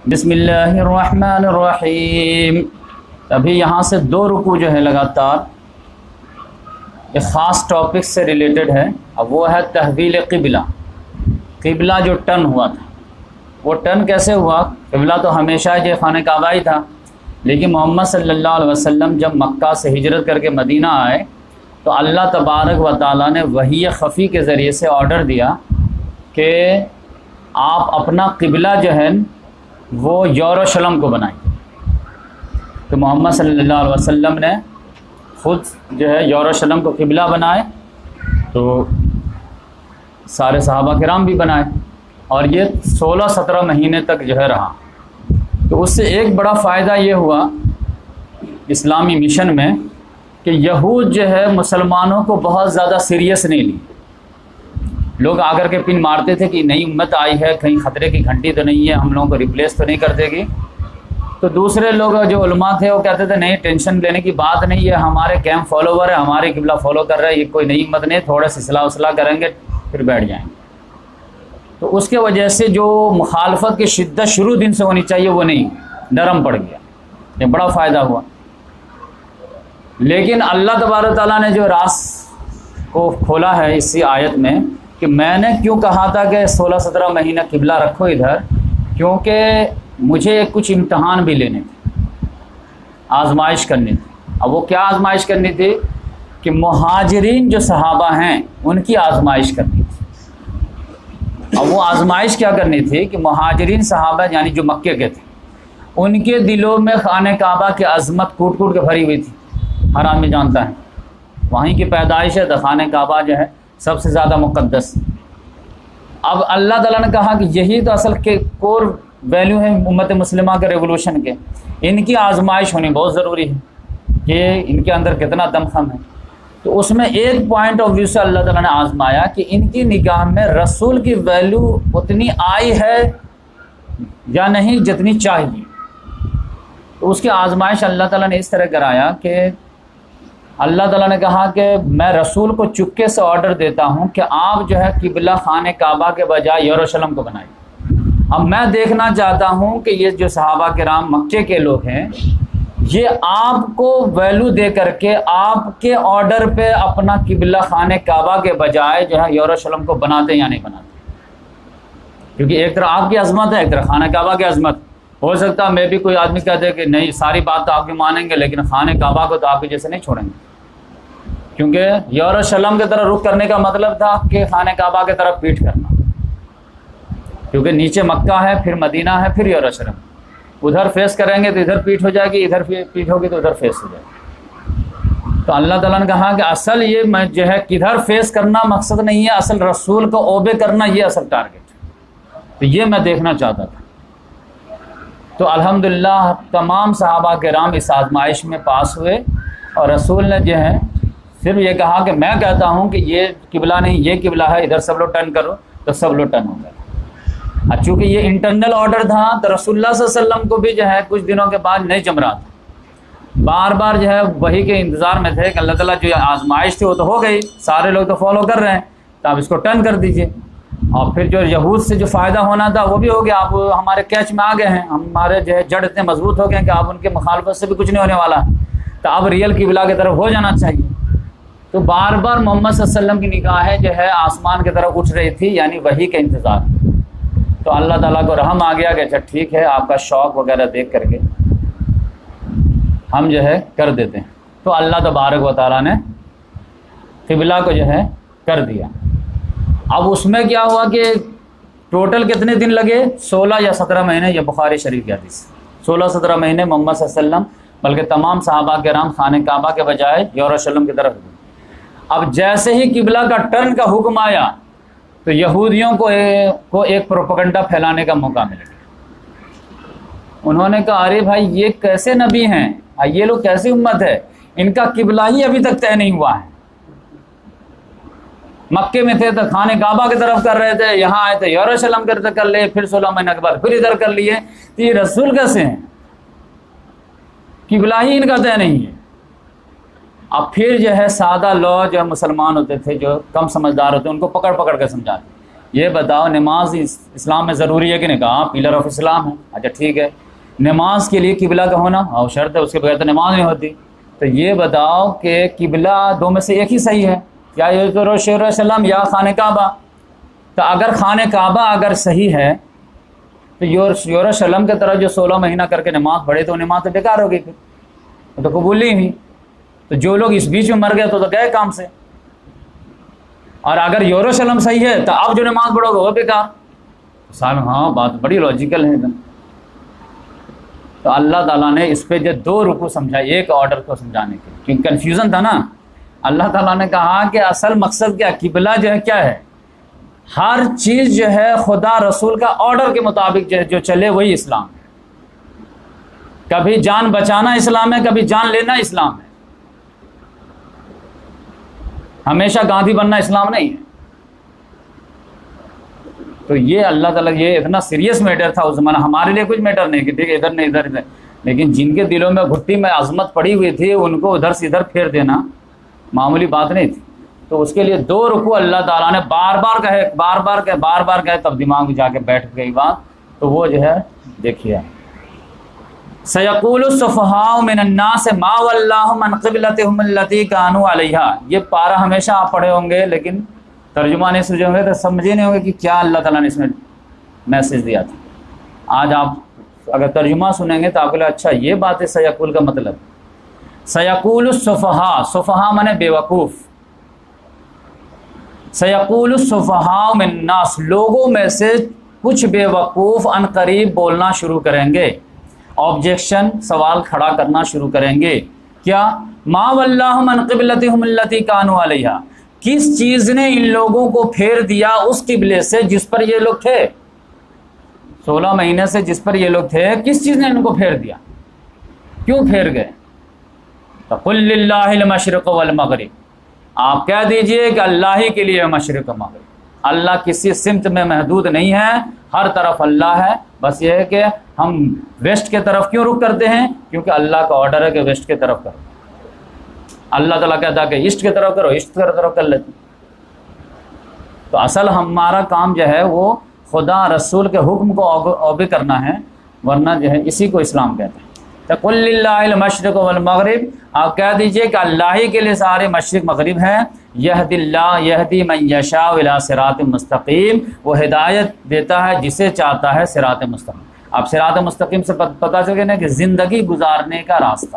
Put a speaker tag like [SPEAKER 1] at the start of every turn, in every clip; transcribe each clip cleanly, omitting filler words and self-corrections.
[SPEAKER 1] بسم اللہ الرحمن الرحیم۔ ابھی یہاں سے 2 رکوع جو ہے لگاتار ایک خاص ٹاپک سے ریلیٹڈ ہے۔ اب وہ ہے تحویل قبلہ۔ قبلہ جو ٹرن ہوا تھا، وہ ٹرن کیسے ہوا؟ قبلہ تو ہمیشہ جو خانہ کعبہ ہی تھا، لیکن محمد صلی اللہ علیہ وسلم جب مکہ سے ہجرت کر کے مدینہ آئے تو اللہ تبارک و تعالیٰ نے وحی خفی کے ذریعے سے آرڈر دیا کہ آپ اپنا قبلہ جو ہے وہ یروشلم کو بنائیں۔ تو محمد صلی اللہ علیہ وسلم نے خود جو ہے یروشلم کو قبلہ بنائے، تو سارے صحابہ کرام بھی بنائے، اور یہ 16-17 مہینے تک جو ہے رہا۔ تو اس سے ایک بڑا فائدہ یہ ہوا اسلامی مشن میں کہ یہود جو ہے مسلمانوں کو بہت زیادہ سیریس نہیں لی۔ لوگ آ کر کے پن مارتے تھے کہ نئی امت آئی ہے، کہیں خطرے کی گھنٹی تو نہیں ہے، ہم لوگوں کو ریپلیس تو نہیں کر دے گی۔ تو دوسرے لوگ جو علماء تھے وہ کہتے تھے نہیں، ٹینشن لینے کی بات نہیں ہے، ہمارے کیمپ فالوور ہے، ہمارے قبلہ فالو کر رہے ہیں، یہ کوئی نئی امت نہیں، تھوڑا سا اصلاح کریں گے پھر بیٹھ جائیں گے۔ تو اس کے وجہ سے جو مخالفت کی شدت شروع دن سے ہونی چاہیے وہ نہیں، نرم پڑ گیا، یہ بڑا فائدہ ہوا۔ لیکن اللہ تبارک تعالیٰ نے جو راز کو کھولا ہے اسی آیت میں کہ میں نے کیوں کہا تھا کہ 16-17 مہینہ قبلہ رکھو ادھر، کیونکہ مجھے کچھ امتحان بھی لینے تھے، آزمائش کرنی تھی۔ اب وہ کیا آزمائش کرنی تھی؟ کہ مہاجرین جو صحابہ ہیں ان کی آزمائش کرنی تھی۔ اب وہ آزمائش کیا کرنی تھی کہ مہاجرین صحابہ یعنی جو مکے کے تھے، ان کے دلوں میں خانہ کعبہ کی عظمت کوٹ کوٹ کے بھری ہوئی تھی۔ ہر آدمی جانتا ہے وہیں کی پیدائش ہے، تو خانہ کعبہ جو ہے سب سے زیادہ مقدس۔ اب اللہ تعالیٰ نے کہا کہ یہی تو اصل کے کور ویلیو ہے امت مسلمہ کے ریولوشن کے، ان کی آزمائش ہونی بہت ضروری ہے کہ ان کے اندر کتنا دم خم ہے۔ تو اس میں ایک پوائنٹ آف ویو سے اللہ تعالیٰ نے آزمایا کہ ان کی نگاہ میں رسول کی ویلیو اتنی آئی ہے یا نہیں جتنی چاہیے۔ تو اس کی آزمائش اللہ تعالیٰ نے اس طرح کرایا کہ اللہ تعالیٰ نے کہا کہ میں رسول کو چپکے سے آرڈر دیتا ہوں کہ آپ جو ہے قبلہ خانہ کعبہ کے بجائے یروشلم کو بنائیے۔ اب میں دیکھنا چاہتا ہوں کہ یہ جو صحابہ کرام مکے کے لوگ ہیں، یہ آپ کو ویلو دے کر کے آپ کے آرڈر پہ اپنا قبلہ خانہ کعبہ کے بجائے جو ہے یروشلم کو بناتے یا نہیں بناتے، کیونکہ ایک طرح آپ کی عظمت ہے، ایک طرح خانہ کعبہ کی عظمت۔ ہو سکتا ہے میں بھی کوئی آدمی کہتے ہیں کہ نہیں ساری بات تو آپ کی مانیں گے، لیکن خانہ کعبہ کو تو آپ کے جیسے نہیں چھوڑیں گے، کیونکہ یروشلم کی طرف رخ کرنے کا مطلب تھا کہ خانہ کعبہ کی طرف پیٹ کرنا، کیونکہ نیچے مکہ ہے، پھر مدینہ ہے، پھر یروشلم۔ ادھر فیس کریں گے تو ادھر پیٹ ہو جائے گی، ادھر پیٹ ہوگی تو ادھر فیس ہو جائے گی۔ تو اللہ تعالیٰ نے کہا کہ اصل یہ میں جو ہے کدھر فیس کرنا مقصد نہیں ہے، اصل رسول کو اوبے کرنا یہ اصل ٹارگیٹ ہے۔ تو یہ میں دیکھنا چاہتا تھا۔ تو الحمدللہ تمام صحابہ کرام اس آزمائش میں پاس ہوئے، اور رسول نے جو ہے صرف یہ کہا کہ میں کہتا ہوں کہ یہ قبلہ نہیں، یہ قبلہ ہے، ادھر سب لوگ ٹرن کرو، تو سب لوگ ٹرن ہو گئے۔ اور چونکہ یہ انٹرنل آرڈر تھا تو رسول اللہ صلی اللہ علیہ وسلم کو بھی جو ہے کچھ دنوں کے بعد نہیں جم رہا تھا، بار بار جو ہے وہی کے انتظار میں تھے کہ اللہ تعالیٰ جو آزمائش تھی وہ تو ہو گئی، سارے لوگ تو فالو کر رہے ہیں، تو آپ اس کو ٹرن کر دیجئے۔ اور پھر جو یہود سے جو فائدہ ہونا تھا وہ بھی ہو گیا، آپ ہمارے کیچ میں آ گئے ہیں، ہمارے جو ہے جڑ اتنے مضبوط ہو گئے ہیں کہ آپ ان کے مخالفت سے بھی کچھ نہیں ہونے والا، تو اب ریئل قبلہ کی طرف ہو جانا چاہیے۔ تو بار بار محمد صلی اللہ علیہ وسلم کی نگاہیں جو ہے آسمان کی طرف اٹھ رہی تھی، یعنی وحی کا انتظار۔ تو اللہ تعالیٰ کو رحم آ گیا کہ اچھا ٹھیک ہے، آپ کا شوق وغیرہ دیکھ کر کے ہم جو ہے کر دیتے ہیں۔ تو اللہ تبارک و تعالیٰ نے قبلہ کو جو ہے کر دیا۔ اب اس میں کیا ہوا کہ ٹوٹل کتنے دن لگے؟ 16 یا 17 مہینے، یہ بخاری شریف کی حدیث، 16-17 مہینے محمد صلی اللہ علیہ وسلم بلکہ تمام صحابہ کرام خانہ کعبہ کے بجائے یروشلم کی طرف گئے۔ اب جیسے ہی قبلہ کا ٹرن کا حکم آیا تو یہودیوں کو ایک پروپیگنڈا پھیلانے کا موقع مل گیا۔ انہوں نے کہا ارے بھائی یہ کیسے نبی ہیں، یہ لوگ کیسی امت ہے، ان کا قبلہ ہی ابھی تک طے نہیں ہوا ہے۔ مکے میں تھے تو خانہ کعبہ کی طرف کر رہے تھے، یہاں آئے تھے یروشلم کی طرف کر لیے، پھر 16 مہینے کے بعد پھر ادھر کر لیے، تو یہ رسول کیسے ہیں، قبلہ ہی ان کا طے نہیں ہے۔ اب پھر جو ہے سادہ لوگ جو مسلمان ہوتے تھے، جو کم سمجھدار ہوتے ہیں، ان کو پکڑ پکڑ کے سمجھاتے یہ بتاؤ نماز اسلام میں ضروری ہے کہ نہیں؟ کہا پلر آف اسلام ہے. اچھا ٹھیک ہے، نماز کے لیے قبلہ کا ہونا اور شرط ہے، اس کے بغیر تو نماز نہیں ہوتی. تو یہ بتاؤ کہ قبلہ دو میں سے ایک ہی صحیح ہے، یا یروشلم یا خانہ کعبہ. تو اگر خانہ کعبہ اگر صحیح ہے تو یروشلم کی طرف جو 16 مہینہ کر کے نماز پڑھے تو نماز تو بیکار ہو گئی، پھر تو قبول نہیں ہوئی. تو جو لوگ اس بیچ میں مر گئے تو گئے کام سے. اور اگر یروشلم صحیح ہے تو اب جو نماز پڑھو گے وہ بیکار. صاحب ہاں بات بڑی لاجیکل ہے. تو اللہ تعالیٰ نے اس پہ جو 2 رکوع سمجھائی ایک آرڈر کو سمجھانے کے، کیونکہ کنفیوژن تھا نا. اللہ تعالیٰ نے کہا کہ اصل مقصد کیا، قبلہ جو ہے کیا ہے، ہر چیز جو ہے خدا رسول کا آرڈر کے مطابق جو چلے وہی اسلام ہے. کبھی جان بچانا اسلام ہے، کبھی جان لینا اسلام ہے. ہمیشہ گاندھی بننا اسلام نہیں ہے. تو یہ اللہ تعالیٰ یہ اتنا سیریس میٹر تھا اس زمانہ. ہمارے لیے کچھ میٹر نہیں کہ ٹھیک ہے ادھر نہیں ادھر ادھر، لیکن جن کے دلوں میں گھٹی میں عظمت پڑی ہوئی تھی ان کو ادھر سے ادھر پھیر دینا معمولی بات نہیں تھی. تو اس کے لیے 2 رکوع اللہ تعالیٰ نے بار بار کہے تب دماغ میں جا کے بیٹھ گئی بات. تو وہ جو ہے دیکھیے، سیقول السفہاء من الناس ما ولاھم عن قبلتہم التی کانوا علیہا. یہ پارہ ہمیشہ آپ پڑھے ہوں گے لیکن ترجمہ نہیں سمجھے ہوں گے تو سمجھے نہیں ہوں گے کہ کیا اللہ تعالیٰ نے اس میں میسج دیا تھا. آج آپ اگر ترجمہ سنیں گے تو آپ کو لگے اچھا یہ بات ہے سیقول کا مطلب. سیقول السفہاء، سفہاء مانے بے وقوف. سیقول السفہاء من الناس، لوگوں میں سے کچھ بے وقوف ان قریب بولنا شروع کریں گے، آبجیکشن سوال کھڑا کرنا شروع کریں گے. کیا؟ ما ولاھم عن قبلتہم التی کانوا علیہا، کس چیز نے ان لوگوں کو پھیر دیا اس قبلے سے جس پر یہ لوگ تھے. 16 مہینے سے جس پر یہ لوگ تھے کس چیز نے ان کو پھیر دیا، کیوں پھیر گئے؟ فَقُلْ لِلَّهِ الْمَشْرِقُ وَالْمَغْرِبُ، آپ کہہ دیجئے کہ اللہ ہی کے لیے مشرق و مغرب. اللہ کسی سمت میں محدود نہیں ہے، ہر طرف اللہ ہے. بس یہ ہے کہ ہم ویسٹ کے طرف کیوں رخ کرتے ہیں؟ کیونکہ اللہ کا آرڈر ہے کہ ویسٹ کی طرف کرو. اللہ تعالیٰ کہتا ہے کہ ایسٹ کی طرف کرو، ایسٹ کی طرف کر لیتے. تو اصل ہمارا کام جو ہے وہ خدا رسول کے حکم کو اوبے کرنا ہے، ورنہ جو ہے اسی کو اسلام کہتے ہیں. قُلْ لِلَّهِ الْمَشْرِقُ وَالْمَغْرِبُ، آپ کہہ دیجئے کہ اللہ ہی کے لیے سارے مشرق مغرب ہیں. یہدی من یشاء الی صراط مستقیم، وہ ہدایت دیتا ہے جسے چاہتا ہے صراط مستقیم. اب صراط مستقیم سے پتہ چل گیا کہ زندگی گزارنے کا راستہ.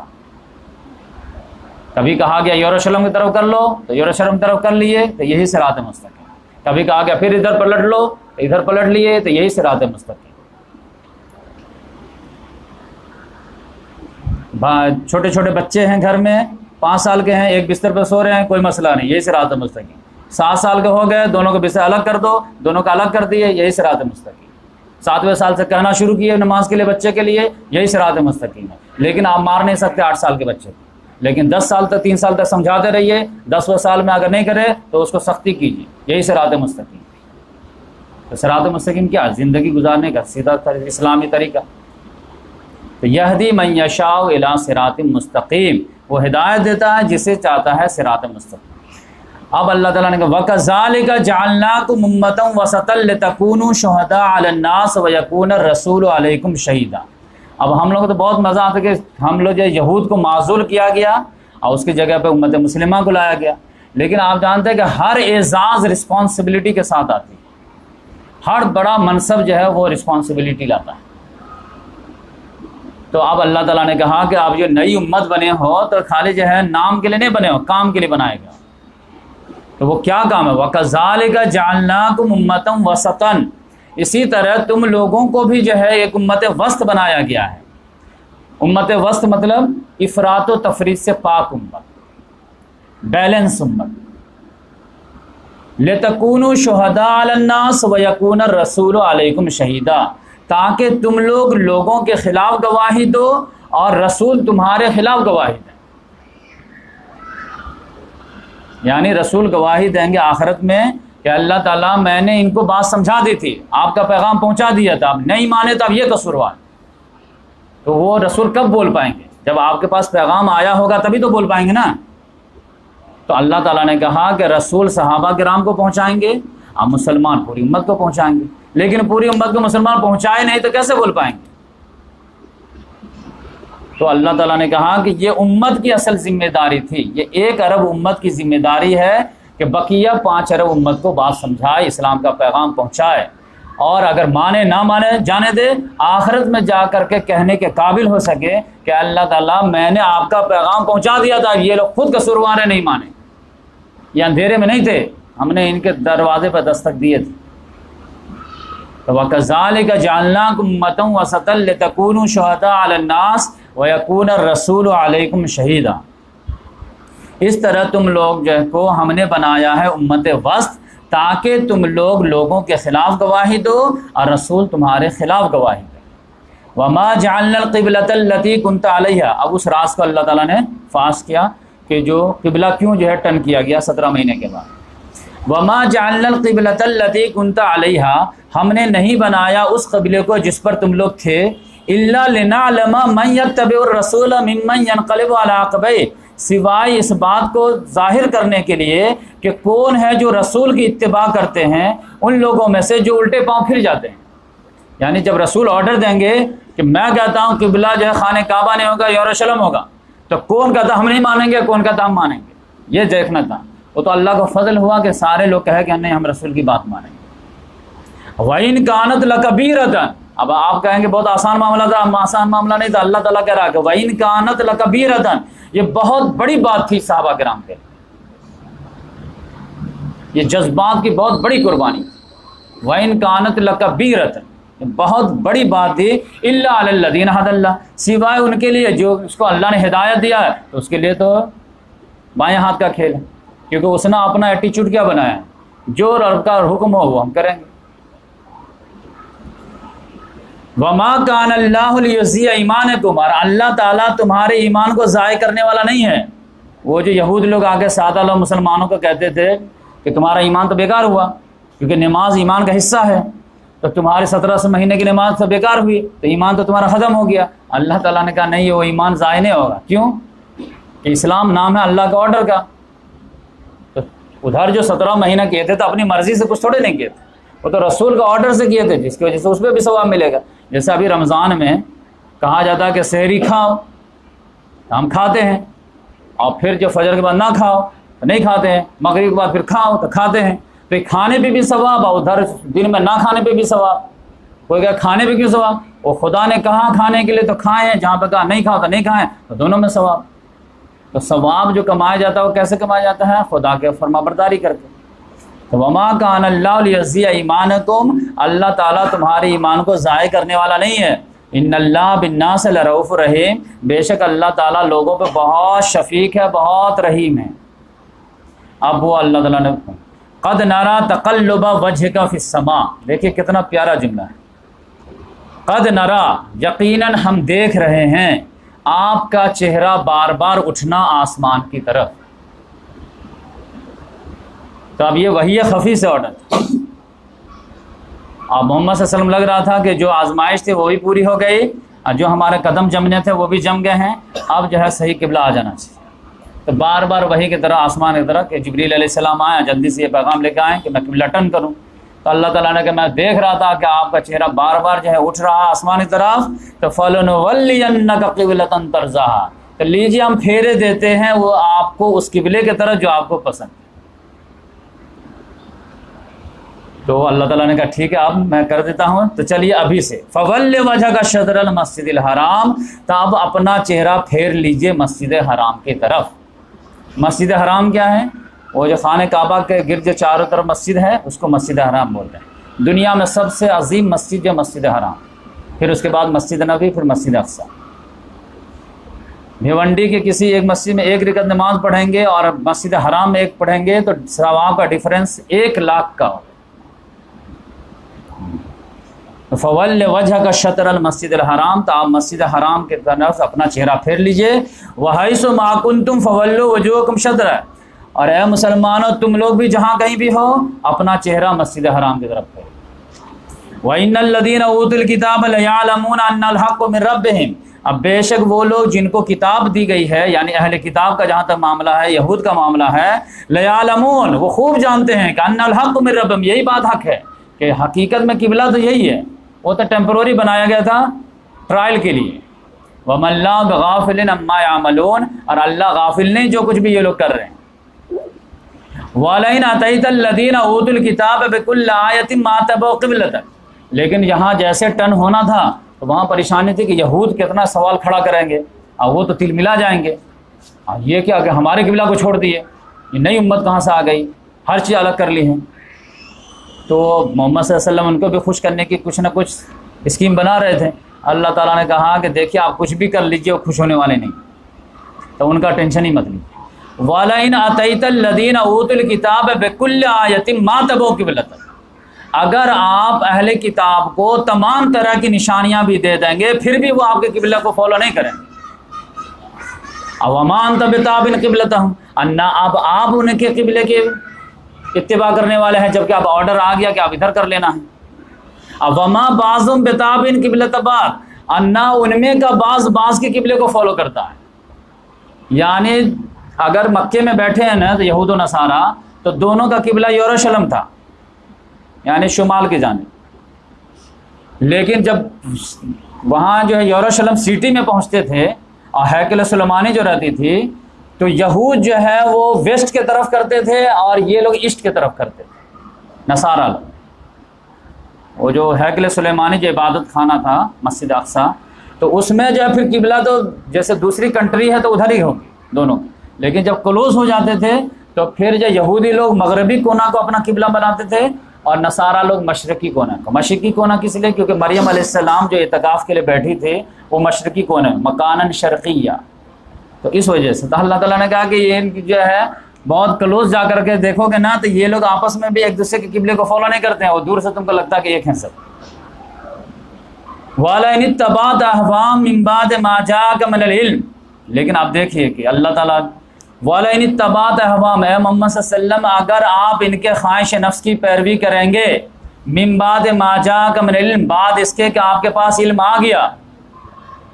[SPEAKER 1] کبھی کہا گیا یروشلم کی طرف کر لو تو یروشلم کی طرف کر لیے تو یہی صراط مستقیم. کبھی کہا گیا پھر ادھر پلٹ لو تو ادھر پلٹ لیے تو یہی صراط مستقیم. چھوٹے چھوٹے بچے ہیں گھر میں، 5 سال کے ہیں، ایک بستر پہ سو رہے ہیں، کوئی مسئلہ نہیں، یہی صراط مستقیم. 7 سال کے ہو گئے، دونوں کو بستر الگ کر دو، دونوں کا الگ کر دیے، یہی صراط مستقیم. 7ویں سال سے کہنا شروع کیے نماز کے لیے بچے کے لیے، یہی صراط مستقیم ہے. لیکن آپ مار نہیں سکتے 8 سال کے بچے کو، لیکن 10 سال تک 3 سال تک سمجھاتے رہیے، 10ویں سال میں اگر نہیں کرے تو اس کو سختی کیجیے، یہی صراط مستقیم. تو صراط مستقیم کیا؟ زندگی گزارنے کا سیدھا اسلامی طریقہ. تو یہدی من یشاء الی صراط مستقیم، وہ ہدایت دیتا ہے جسے چاہتا ہے صراط مستقیم. اب اللہ تعالیٰ نے کہا وَكَذَلِكَ جَعَلْنَاكُمْ أُمَّةً وَسَطًا لِتَكُونُوا شُهَدَاءَ عَلَى النَّاسِ وَيَكُونَ الرَّسُولُ عَلَيْكُمْ شَهِيدًا. اب ہم لوگوں کو تو بہت مزہ آتا ہے کہ ہم لوگ جو یہود کو معزول کیا گیا اور اس کی جگہ پہ امت مسلمہ کو لایا گیا. لیکن آپ جانتے ہیں کہ ہر اعزاز رسپانسبلٹی کے ساتھ آتی ہے. ہر بڑا منصب جو ہے وہ رسپانسبلٹی لاتا ہے. تو اب اللہ تعالیٰ نے کہا کہ آپ جو نئی امت بنے ہو تو خالی جو ہے نام کے لیے نہیں بنے ہو، کام کے لیے بنائے گا. تو وہ کیا کام ہے؟ وَكَذَلِكَ جَعَلْنَاكُمْ أُمَّةً وَسَطًا، اسی طرح تم لوگوں کو بھی جو ہے ایک امت وسط بنایا گیا ہے. امت وسط مطلب افراط و تفریط سے پاک امت، بیلنس امت. لِتَكُونُوا شُهَدَاءَ عَلَى النَّاسِ وَيَكُونَ الرَّسُولُ عَلَيْكُمْ شَهِيدًا، تاکہ تم لوگ لوگوں کے خلاف گواہی دو اور رسول تمہارے خلاف گواہی دیں. یعنی رسول گواہی دیں گے آخرت میں کہ اللہ تعالیٰ میں نے ان کو بات سمجھا دی تھی، آپ کا پیغام پہنچا دیا تھا، آپ نہیں مانے تو اب یہ قصوروار. تو وہ رسول کب بول پائیں گے؟ جب آپ کے پاس پیغام آیا ہوگا تبھی تو بول پائیں گے نا. تو اللہ تعالیٰ نے کہا کہ رسول صحابہ کرام کو پہنچائیں گے آپ مسلمان پوری امت کو پہنچائیں گے، لیکن پوری امت کو مسلمان پہنچائے نہیں تو کیسے بول پائیں گے؟ تو اللہ تعالیٰ نے کہا کہ یہ امت کی اصل ذمہ داری تھی، یہ 1 ارب امت کی ذمہ داری ہے کہ بقیہ 5 ارب امت کو بات سمجھائے، اسلام کا پیغام پہنچائے، اور اگر مانے نہ مانے جانے دے، آخرت میں جا کر کے کہنے کے قابل ہو سکے کہ اللہ تعالیٰ میں نے آپ کا پیغام پہنچا دیا تھا، یہ لوگ خود قصوروار ہیں، نہیں مانے، یہ اندھیرے میں نہیں تھے، ہم نے ان کے دروازے پر دستک دیے تھے۔ وَكَذَلِكَ جَعَلْنَاكُمْ أُمَّةً وَسَطًا لِتَكُونُوا شُهَدَاءَ عَلَى النَّاسِ وَيَكُونَ الرَّسُولُ عَلَيْكُمْ شَهِيدًا، اس طرح تم لوگ جو کو ہم نے بنایا ہے امت وسط، تاکہ تم لوگوں کے خلاف گواہی دو اور رسول تمہارے خلاف گواہی دے۔ وَمَا جَعَلْنَا الْقِبْلَةَ الَّتِي كُنْتَ عَلَيْهَا، اب اس راز کو اللہ تعالیٰ نے فاش کیا کہ جو قبلہ کیوں جو ہے ٹرن کیا گیا 17 مہینے کے بعد۔ وَمَا جَعَلْنَا الْقِبْلَةَ الَّتِي كُنْتَ عَلَيْهَا، ہم نے نہیں بنایا اس قبلے کو جس پر تم لوگ تھے، إِلَّا لِنَعْلَمَ مَن يَتَّبِعُ الرَّسُولَ مِمَّن يَنقَلِبُ عَلَىٰ عَقِبَيْهِ، سوائے اس بات کو ظاہر کرنے کے لیے کہ کون ہے جو رسول کی اتباع کرتے ہیں ان لوگوں میں سے جو الٹے پاؤں پھر جاتے ہیں۔ یعنی جب رسول آرڈر دیں گے کہ میں کہتا ہوں قبلہ جو ہے خانہ کعبہ نہیں ہوگا، یروشلم ہوگا، تو کون کہتا ہم نہیں مانیں گے، کون کہتا ہم مانیں گے، یہ دیکھنا تھا۔ وہ تو اللہ کا فضل ہوا کہ سارے لوگ کہے کہ نہیں ہم رسول کی بات مانیں گے۔ وَإِن كَانَتْ لَكَبِيرَةً، اب آپ کہیں گے بہت آسان معاملہ تھا، آسان معاملہ نہیں تھا، اللہ تعالیٰ کہہ رہا کہ وَإِن كَانَتْ لَكَبِيرَةً، یہ بہت بڑی بات تھی صحابہ کرام کے، یہ جذبات کی بہت بڑی قربانی۔ وَإِن كَانَتْ لَكَبِيرَةً، یہ بہت بڑی بات تھی، إِلَّا عَلَى الَّذِينَ هَدَى اللَّهُ، سوائے ان کے لیے جو اس کو اللہ نے ہدایت دیا ہے، تو اس کے لیے تو بائیں ہاتھ کا کھیل ہے، کیونکہ اس نے اپنا ایٹیچیوڈ کیا بنایا ہے، جو رب کا حکم ہو وہ ہم کریں گے۔ وَمَا كَانَ اللَّهُ لِيُضِيعَ إِيمَانَكُمْ، اور اللہ تعالیٰ تمہارے ایمان کو ضائع کرنے والا نہیں ہے۔ وہ جو یہود لوگ آگے سادہ لوگ مسلمانوں کو کہتے تھے کہ تمہارا ایمان تو بیکار ہوا، کیونکہ نماز ایمان کا حصہ ہے، تو تمہاری 17 مہینے کی نماز تو بیکار ہوئی، تو ایمان تو تمہارا ختم ہو گیا۔ اللہ تعالیٰ نے کہا نہیں، وہ ایمان ضائع نہیں ہوگا۔ کیوں؟ کہ اسلام نام ہے اللہ کا آرڈر کا، تو ادھر جو 17 مہینہ کیے تھے تو اپنی مرضی سے کچھ تھوڑے نہیں کیے تھے، وہ تو رسول کا آرڈر سے کیے تھے، جس کی وجہ سے اس پہ بھی ثواب ملے گا۔ جیسے ابھی رمضان میں کہا جاتا ہے کہ سحری کھاؤ، ہم کھاتے ہیں، اور پھر جو فجر کے بعد نہ کھاؤ تو نہیں کھاتے ہیں، مغرب کے بعد پھر کھاؤ تو کھاتے ہیں، تو کھانے پہ بھی ثواب اور ادھر دن میں نہ کھانے پہ بھی ثواب۔ کوئی کہا کھانے پہ کیوں ثواب؟ وہ خدا نے کہا کھانے کے لیے تو کھائیں، جہاں پہ کہا نہیں کھاؤ تو نہیں کھائیں، تو دونوں میں ثواب۔ تو ثواب جو کمایا جاتا ہے وہ کیسے کمایا جاتا ہے؟ خدا کے فرما برداری کر کے۔ تو وما کان اللہ لیضیع ایمانکم، اللہ تعالیٰ تمہارے ایمان کو ضائع کرنے والا نہیں ہے۔ ان اللہ بالناس لرؤوف رحیم، بے شک اللہ تعالیٰ لوگوں پہ بہت شفیق ہے، بہت رحیم ہے۔ اب وہ اللہ تعالیٰ نے قد نرا تقلب وجہک فی السماء، دیکھیے کتنا پیارا جملہ ہے۔ قد نرا، یقیناً ہم دیکھ رہے ہیں آپ کا چہرہ بار بار اٹھنا آسمان کی طرف۔ تو اب یہ وحی خفی سے آرڈر تھا، اب محمد صلی اللہ علیہ وسلم لگ رہا تھا کہ جو آزمائش تھی وہ بھی پوری ہو گئی، اور جو ہمارے قدم جمنے تھے وہ بھی جم گئے ہیں، اب جو ہے صحیح قبلہ آ جانا چاہیے۔ تو بار بار وحی کی طرح آسمان کی طرح کہ جبریل علیہ السلام آیا، جلدی سے یہ پیغام لے کے آئیں کہ میں قبلہ ٹرن کروں۔ تو اللہ تعالیٰ نے کہا میں دیکھ رہا تھا کہ آپ کا چہرہ بار بار جو ہے اٹھ رہا آسمان کی طرف، تو فَلَنُوَلِّيَنَّكَ قِبْلَةً تَرْضَاهَا، تو لیجیے ہم پھیرے دیتے ہیں وہ آپ کو اس قبلے کی طرف جو آپ کو پسند ہے۔ تو اللہ تعالیٰ نے کہا ٹھیک ہے اب میں کر دیتا ہوں، تو چلیے ابھی سے فَوَلِّ وَجْهَكَ شَطْرَ الْمَسْجِدِ الْحَرَامِ، تو اب اپنا چہرہ پھیر لیجیے مسجد حرام کی طرف۔ مسجد حرام کیا ہے؟ وہ جو خانہ کعبہ کے گرد جو چاروں طرف مسجد ہے اس کو مسجد حرام بولتے ہیں۔ دنیا میں سب سے عظیم مسجد جو مسجد حرام، پھر اس کے بعد مسجد نبوی، پھر مسجد اقصی۔ بھیونڈی کے کسی ایک مسجد میں 1 رکعت نماز پڑھیں گے اور مسجد حرام میں 1 پڑھیں گے تو ثواب کا ڈیفرنس 1 لاکھ کا ہوگا۔ فَوَلِّ وَجْهَكَ شَطْرَ الْمَسْجِدِ الْحَرَامِ، تو آپ مسجد حرام کی طرف اپنا چہرہ پھیر لیجئے۔ وَحَيْثُ مَا كُنتُمْ فَوَلُّوا وُجُوهَكُمْ شَطْرَهُ، اور اے مسلمانوں تم لوگ بھی جہاں کہیں بھی ہو اپنا چہرہ مسجد حرام کی طرف پھیر۔ وَإِنَّ الَّذِينَ أُوتُوا الْكِتَابَ لَيَعْلَمُونَ أَنَّ الْحَقَّ مِنْ رَبِّهِمْ، اب بے شک وہ لوگ جن کو کتاب دی گئی ہے، یعنی اہل کتاب کا جہاں تک معاملہ ہے، یہود کا معاملہ ہے، لیعلمون، وہ خوب جانتے ہیں کہ ان الحق من ربہم، یہی بات حق ہے کہ حقیقت میں قبلہ تو یہی ہے، وہ تو ٹیمپروری بنایا گیا تھا ٹرائل کے لیے۔ وَمَا اللَّهُ بِغَافِلٍ عَمَّا يَعْمَلُونَ، اور اللہ غافل نہیں جو کچھ بھی یہ لوگ کر رہے ہیں۔ وَلَئِنْ أَتَيْتَ الَّذِينَ أُوتُوا الْكِتَابَ بِكُلِّ آيَةٍ مَا تَبَعُوا قِبْلَتَكَ، لیکن یہاں جیسے ٹرن ہونا تھا تو وہاں پریشانی تھی کہ یہود کتنا سوال کھڑا کریں گے اور وہ تو تل ملا جائیں گے، اور یہ کیا کہ ہمارے قبلہ کو چھوڑ دیے، یہ نئی امت کہاں سے آ گئی، ہر چیز الگ کر لی ہے۔ تو محمد صلی اللہ علیہ وسلم ان کو بھی خوش کرنے کی کچھ نہ کچھ اسکیم بنا رہے تھے۔ اللہ تعالیٰ نے کہا کہ دیکھیے آپ کچھ بھی کر لیجیے، وہ خوش ہونے والے نہیں، تو ان کا ٹینشن ہی مت لیجیے۔ وَلَئِنْ أَتَيْتَ الَّذِينَ أُوتُوا الْكِتَابَ بِكُلِّ آيَةٍ مَا تَبَعُوا قِبْلَتَكَ، اگر آپ اہل کتاب کو تمام طرح کی نشانیاں بھی دے دیں گے پھر بھی وہ آپ کے قبلہ کو فالو نہیں کریں گے۔ وَمَا أَنْتَ بِتَابِعٍ قِبْلَتَهُمْ، اب آپ ان کے قبلے کے اتباع کرنے والے ہیں، جبکہ اب آرڈر آ گیا کہ آپ ادھر کر لینا ہے۔ وَمَا بَعْضُهُمْ بِتَابِعٍ قِبْلَةَ بَعْضٍ، ان میں کا بعض کے قبلے کو فالو کرتا ہے۔ یعنی اگر مکے میں بیٹھے ہیں نا تو یہود و نصارہ، تو دونوں کا قبلہ یروشلم تھا، یعنی شمال کی جانب، لیکن جب وہاں جو ہے یروشلم سٹی میں پہنچتے تھے اور ہیکل سلیمانی جو رہتی تھی، تو یہود جو ہے وہ ویسٹ کے طرف کرتے تھے اور یہ لوگ ایسٹ کے طرف کرتے تھے، نصارہ لوگ۔ وہ جو ہیکل سلیمانی جو عبادت خانہ تھا مسجد اقصی، تو اس میں جو ہے پھر قبلہ تو جیسے دوسری کنٹری ہے تو ادھر ہی ہوگی دونوں، لیکن جب کلوز ہو جاتے تھے تو پھر جو یہودی لوگ مغربی کونا کو اپنا قبلہ بناتے تھے اور نصارہ لوگ مشرقی کونا کو۔ مشرقی کونا کس لیے؟ کیونکہ مریم علیہ السلام جو اعتکاف کے لیے بیٹھی تھی وہ مشرقی کونے، مکاناً شرقیہ، تو اس وجہ سے تو اللہ تعالیٰ نے کہا کہ یہ جو ہے بہت کلوز جا کر کے دیکھو گے نا تو یہ لوگ آپس میں بھی ایک دوسرے کے قبلے کو فالو نہیں کرتے ہیں، اور دور سے تم کو لگتا ہے کہ ایک ہیں سب۔ وَلَئِنِ اتَّبَعْتَ أَهْوَاءَهُم مِّن بَعْدِ مَا جَاءَكَ مِنَ الْعِلْمِ، لیکن آپ دیکھیے کہ اللہ تعالیٰ وَلَئِنِ اتَّبَعْتَ أَهْوَاءَهُم، اے محمد صلی اللہ علیہ وسلم اگر آپ ان کے خواہش نفس کی پیروی کریں گے، مِن بَعْدِ مَا جَاءَكَ مِنَ الْعِلْمِ، بعد اس کے کہ آپ کے پاس علم آ گیا،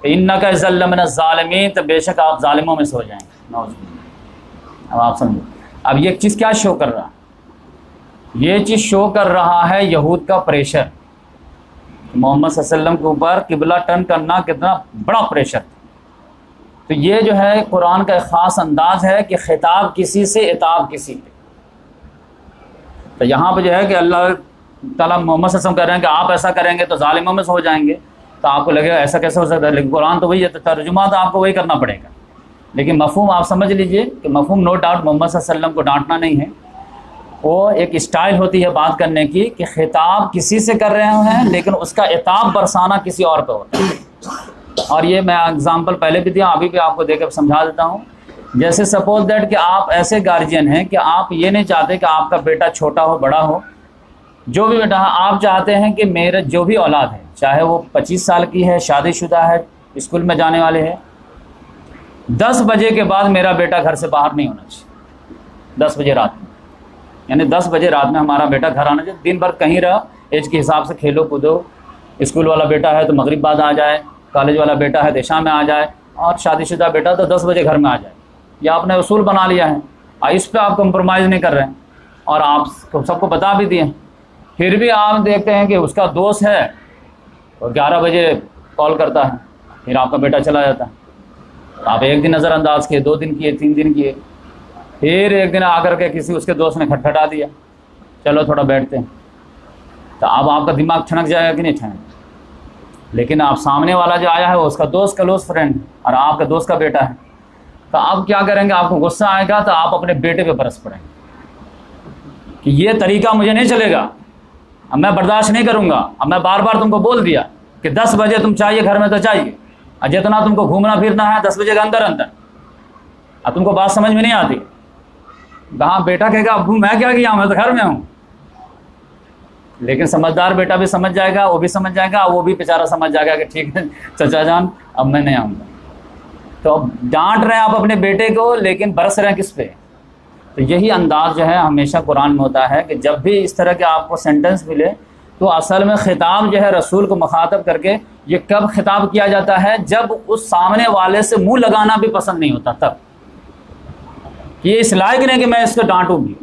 [SPEAKER 1] إِنَّكَ إِذًا لَّمِنَ الظَّالِمِينَ، تو بے شک آپ ظالموں میں سے ہو جائیں گے۔ اب آپ سمجھو، اب یہ چیز کیا شو کر رہا ہے؟ یہ چیز شو کر رہا ہے یہود کا پریشر، محمد صلی اللہ علیہ وسلم کے اوپر قبلہ ٹرن کرنا کتنا بڑا پریشر تھا۔ تو یہ جو ہے قرآن کا ایک خاص انداز ہے کہ خطاب کسی سے، عتاب کسی پہ۔ تو یہاں پہ جو ہے کہ اللہ تعالیٰ محمد صلی اللہ علیہ وسلم کہہ رہے ہیں کہ آپ ایسا کریں گے تو ظالموں میں سے ہو جائیں گے، تو آپ کو لگے گا ایسا کیسے ہو سکتا ہے، لیکن قرآن تو وہی ہے، تو ترجمہ تو آپ کو وہی کرنا پڑے گا، لیکن مفہوم آپ سمجھ لیجئے کہ مفہوم نو ڈاؤٹ محمد صلی اللہ علیہ وسلم کو ڈانٹنا نہیں ہے، وہ ایک اسٹائل ہوتی ہے بات کرنے کی کہ خطاب کسی سے کر رہے ہیں لیکن اس کا عتاب برسانا کسی اور پہ ہوتا ہے۔ اور یہ میں اگزامپل پہلے بھی دیا، ابھی بھی آپ کو دے کے سمجھا دیتا ہوں۔ جیسے سپوز دیٹ کہ آپ ایسے گارجین ہیں کہ آپ یہ نہیں چاہتے کہ آپ کا بیٹا چھوٹا ہو بڑا ہو، جو بھی بیٹا ہے آپ چاہتے ہیں کہ میرے جو بھی اولاد ہے، چاہے وہ 25 سال کی ہے، شادی شدہ ہے، اسکول میں جانے والے ہیں، 10 بجے کے بعد میرا بیٹا گھر سے باہر نہیں ہونا چاہیے، 10 بجے رات میں، یعنی 10 بجے رات میں ہمارا بیٹا گھر آنا چاہیے۔ دن بھر کہیں رہو، ایج کے حساب سے کھیلو کودو، اسکول والا بیٹا ہے تو مغرب بعد آ جائے، کالج والا بیٹا ہے تو عشاء میں آ جائے، اور شادی شدہ بیٹا تو 10 بجے گھر میں آ جائے۔ یہ آپ نے اصول بنا لیا ہے اور اس پہ آپ کمپرومائز نہیں کر رہے ہیں، اور آپ سب کو بتا بھی دیے، پھر بھی آپ دیکھتے ہیں کہ اس کا دوست ہے اور 11 بجے کال کرتا ہے، پھر آپ کا بیٹا چلا جاتا ہے۔ آپ ایک دن نظر انداز کیے، 2 دن کیے، 3 دن کیے، پھر ایک دن آ کر کے کسی اس کے دوست نے کھٹکھٹا دیا، چلو تھوڑا بیٹھتے ہیں، تو اب آپ کا دماغ ٹھنک جائے گا کہ نہیں ٹھنک؟ لیکن آپ سامنے والا جو آیا ہے وہ اس کا دوست کا کلوز فرینڈ اور آپ کا دوست کا بیٹا ہے، تو آپ کیا کریں گے؟ آپ کو غصہ آئے گا تو آپ اپنے بیٹے پہ برس پڑیں گے کہ یہ طریقہ مجھے نہیں چلے گا، اب میں برداشت نہیں کروں گا، اب میں بار بار تم کو بول دیا کہ 10 بجے تم چاہیے گھر میں تو چاہیے، اور جتنا تم کو گھومنا پھرنا ہے 10 بجے کے اندر اندر، اب تم کو بات سمجھ میں نہیں آتی، کہاں بیٹا کہے گا ابو میں کیا کیا، میں تو گھر میں ہوں، لیکن سمجھدار بیٹا بھی سمجھ جائے گا، وہ بھی سمجھ جائے گا، وہ بھی بیچارہ سمجھ جائے گا کہ ٹھیک ہے چچا جان اب میں نہیں آؤں گا۔ تو اب ڈانٹ رہے ہیں آپ اپنے بیٹے کو لیکن برس رہے ہیں کس پہ؟ تو یہی انداز جو ہے ہمیشہ قرآن میں ہوتا ہے کہ جب بھی اس طرح کے آپ کو سینٹنس ملے تو اصل میں خطاب جو ہے رسول کو مخاطب کر کے یہ کب خطاب کیا جاتا ہے؟ جب اس سامنے والے سے منہ لگانا بھی پسند نہیں ہوتا، تب کہ یہ اس لائق نہیں کہ میں اس کو ڈانٹوں بھی۔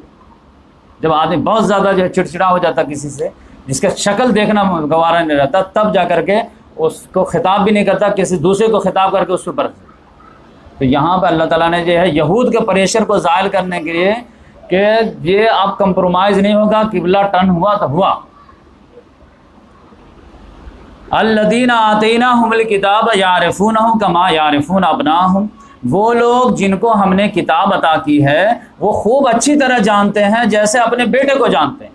[SPEAKER 1] جب آدمی بہت زیادہ جو ہے چڑچڑا ہو جاتا کسی سے، جس کا شکل دیکھنا گوارا نہیں رہتا، تب جا کر کے اس کو خطاب بھی نہیں کرتا، کسی دوسرے کو خطاب کر کے اس کے اوپر۔ تو یہاں پہ اللہ تعالیٰ نے جو ہے یہود کے پریشر کو زائل کرنے کے لیے کہ یہ اب کمپرومائز نہیں ہوگا، قبلہ ٹرن ہوا تو ہوا۔ الذین آتیناہم الکتاب یعرفونہ کما یعرفون ابناہم، وہ لوگ جن کو ہم نے کتاب عطا کی ہے وہ خوب اچھی طرح جانتے ہیں جیسے اپنے بیٹے کو جانتے ہیں۔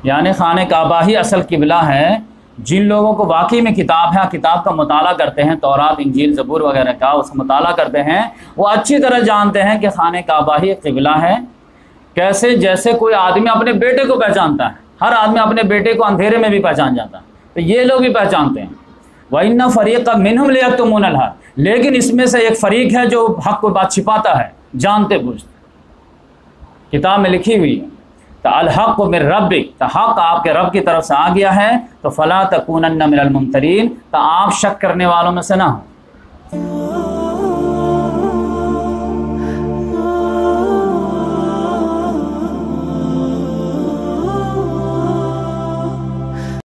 [SPEAKER 1] یعنی خانہ کعبہ ہی اصل قبلہ ہے۔ جن لوگوں کو واقعی میں کتاب ہے، کتاب کا مطالعہ کرتے ہیں، تورات، انجیل، زبور وغیرہ کا اس کا مطالعہ کرتے ہیں، وہ اچھی طرح جانتے ہیں کہ خانہ کعبہ ہی قبلہ ہے۔ کیسے؟ جیسے کوئی آدمی اپنے بیٹے کو پہچانتا ہے، ہر آدمی اپنے بیٹے کو اندھیرے میں بھی پہچان جاتا ہے، تو یہ لوگ بھی پہچانتے ہیں۔ وَإِنَّ فَرِيقًا مِّنْهُمْ لَيَكْتُمُونَ الْحَقَّ، لیکن اس میں سے ایک فریق ہے جو حق کو بات چھپاتا ہے جانتے بوجھتے۔ کتاب میں لکھی ہوئی ہے تو الحق من ربک، تو حق آپ کے رب کی طرف سے آ گیا ہے، تو فلا تکونن من الممترین، تو آپ شک کرنے والوں میں سے نہ ہوں۔